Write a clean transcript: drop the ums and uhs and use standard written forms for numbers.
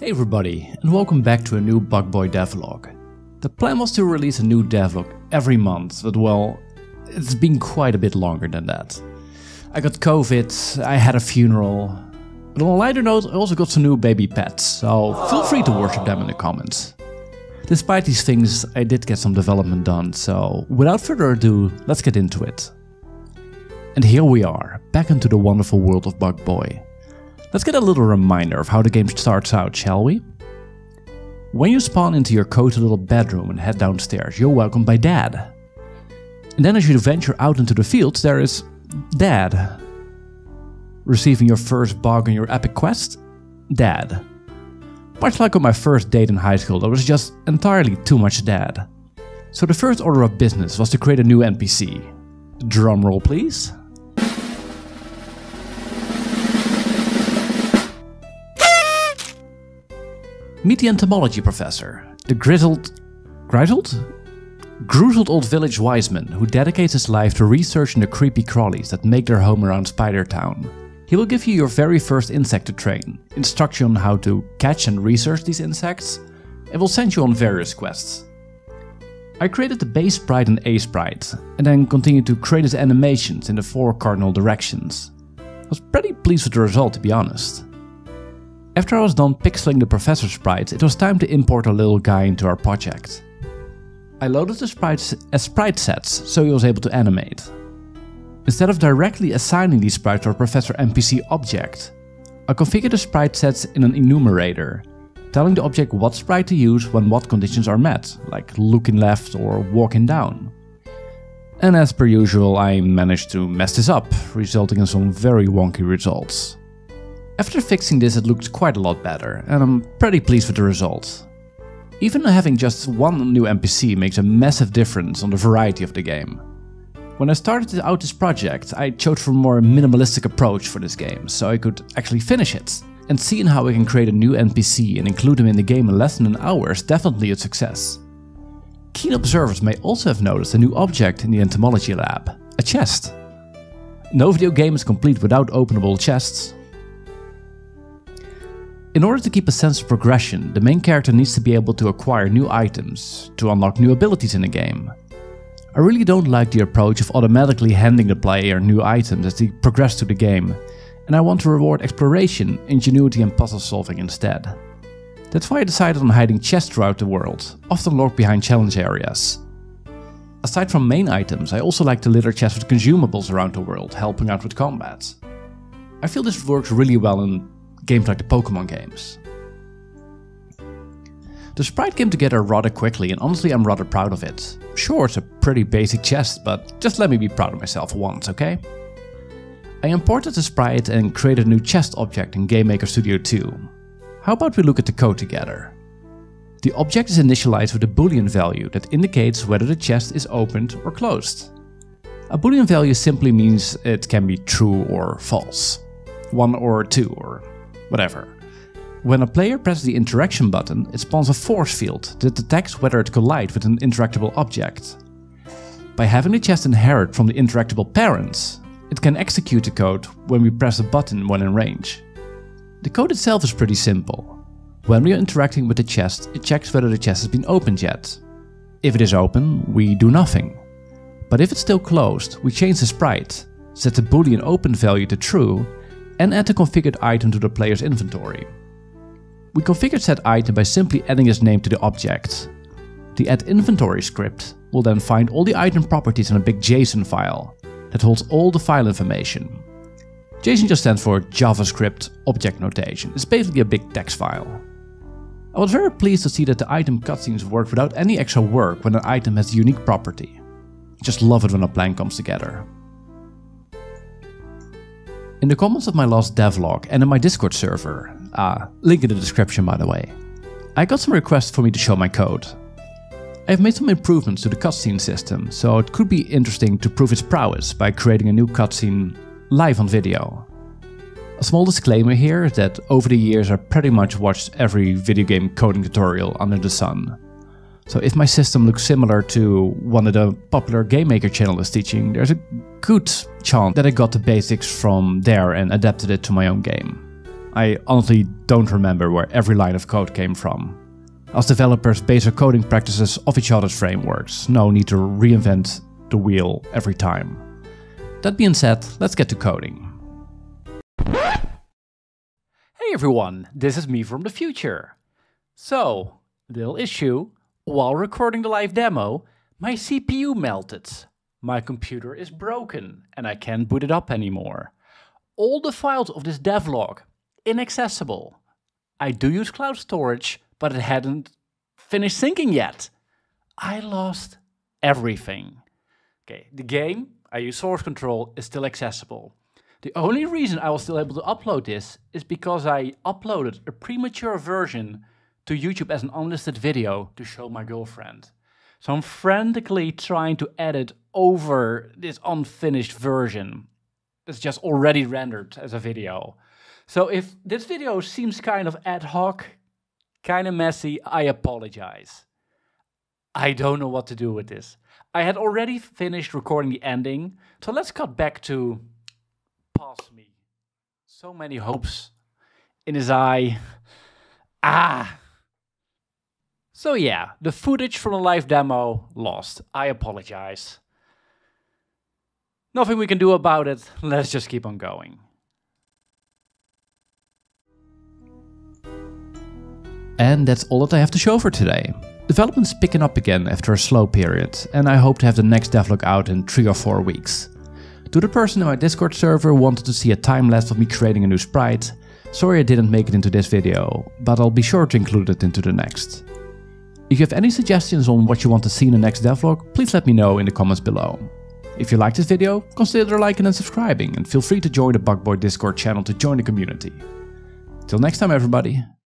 Hey everybody, and welcome back to a new BUGBOY devlog. The plan was to release a new devlog every month, but well, it's been quite a bit longer than that. I got COVID, I had a funeral, but on a lighter note I also got some new baby pets, so feel free to worship them in the comments. Despite these things, I did get some development done, so without further ado, let's get into it. And here we are, back into the wonderful world of BUGBOY. Let's get a little reminder of how the game starts out, shall we? When you spawn into your cozy little bedroom and head downstairs, you're welcomed by Dad. And then as you venture out into the fields, there is Dad. Receiving your first bug on your epic quest? Dad. Much like on my first date in high school, there was just entirely too much Dad. So the first order of business was to create a new NPC. Drum roll please. Meet the entomology professor, the grizzled old village wiseman who dedicates his life to researching the creepy crawlies that make their home around Spider Town. He will give you your very first insect to train, instruct you on how to catch and research these insects, and will send you on various quests. I created the base sprite and A sprite, and then continued to create his animations in the 4 cardinal directions. I was pretty pleased with the result, to be honest. After I was done pixeling the professor sprites, it was time to import our little guy into our project. I loaded the sprites as sprite sets, so he was able to animate. Instead of directly assigning these sprites to our professor NPC object, I configured the sprite sets in an enumerator, telling the object what sprite to use when what conditions are met, like looking left or walking down. And as per usual, I managed to mess this up, resulting in some very wonky results. After fixing this, it looked quite a lot better, and I'm pretty pleased with the result. Even having just one new NPC makes a massive difference on the variety of the game. When I started out this project, I chose for a more minimalistic approach for this game, so I could actually finish it. And seeing how I can create a new NPC and include him in the game in less than an hour is definitely a success. Keen observers may also have noticed a new object in the entomology lab, a chest. No video game is complete without openable chests. In order to keep a sense of progression, the main character needs to be able to acquire new items to unlock new abilities in the game. I really don't like the approach of automatically handing the player new items as they progress through the game, and I want to reward exploration, ingenuity and puzzle solving instead. That's why I decided on hiding chests throughout the world, often locked behind challenge areas. Aside from main items, I also like to litter chests with consumables around the world, helping out with combat. I feel this works really well in games like the Pokemon games. The sprite came together rather quickly and honestly I'm rather proud of it. Sure, it's a pretty basic chest, but just let me be proud of myself once, okay? I imported the sprite and created a new chest object in Gamemaker Studio 2. How about we look at the code together? The object is initialized with a boolean value that indicates whether the chest is opened or closed. A boolean value simply means it can be true or false. 1 or 2 or whatever. When a player presses the interaction button, it spawns a force field that detects whether it collides with an interactable object. By having the chest inherit from the interactable parents, it can execute the code when we press a button when in range. The code itself is pretty simple. When we are interacting with the chest, it checks whether the chest has been opened yet. If it is open, we do nothing. But if it's still closed, we change the sprite, set the boolean open value to true, and add the configured item to the player's inventory. We configured said item by simply adding its name to the object. The add inventory script will then find all the item properties in a big JSON file that holds all the file information. JSON just stands for JavaScript Object Notation. It's basically a big text file. I was very pleased to see that the item cutscenes work without any extra work when an item has a unique property. I just love it when a plan comes together. In the comments of my last devlog and in my Discord server, link in the description by the way, I got some requests for me to show my code. I've made some improvements to the cutscene system, so it could be interesting to prove its prowess by creating a new cutscene live on video. A small disclaimer here is that over the years I've pretty much watched every video game coding tutorial under the sun. So if my system looks similar to one of the popular Gamemaker channel is teaching, there's a good chance that I got the basics from there and adapted it to my own game. I honestly don't remember where every line of code came from. Us developers base our coding practices off each other's frameworks, no need to reinvent the wheel every time. That being said, let's get to coding. Hey everyone, this is me from the future. So, little issue, while recording the live demo, my CPU melted. My computer is broken and I can't boot it up anymore. All the files of this devlog, inaccessible. I do use cloud storage, but it hadn't finished syncing yet. I lost everything. Okay, the game, I use source control, is still accessible. The only reason I was still able to upload this is because I uploaded a premature version to YouTube as an unlisted video to show my girlfriend. So I'm frantically trying to edit over this unfinished version that's just already rendered as a video. So if this video seems kind of ad hoc, kind of messy, I apologize. I don't know what to do with this. I had already finished recording the ending, so let's cut back to past me. So many hopes in his eye. So yeah, the footage from the live demo lost. I apologize. Nothing we can do about it. Let's just keep on going. And that's all that I have to show for today. Development's picking up again after a slow period, and I hope to have the next devlog out in 3 or 4 weeks. To the person in my Discord server who wanted to see a time-lapse of me creating a new sprite, sorry I didn't make it into this video, but I'll be sure to include it into the next. If you have any suggestions on what you want to see in the next devlog, please let me know in the comments below. If you liked this video, consider liking and subscribing, and feel free to join the BUGBOY Discord channel to join the community. Till next time everybody.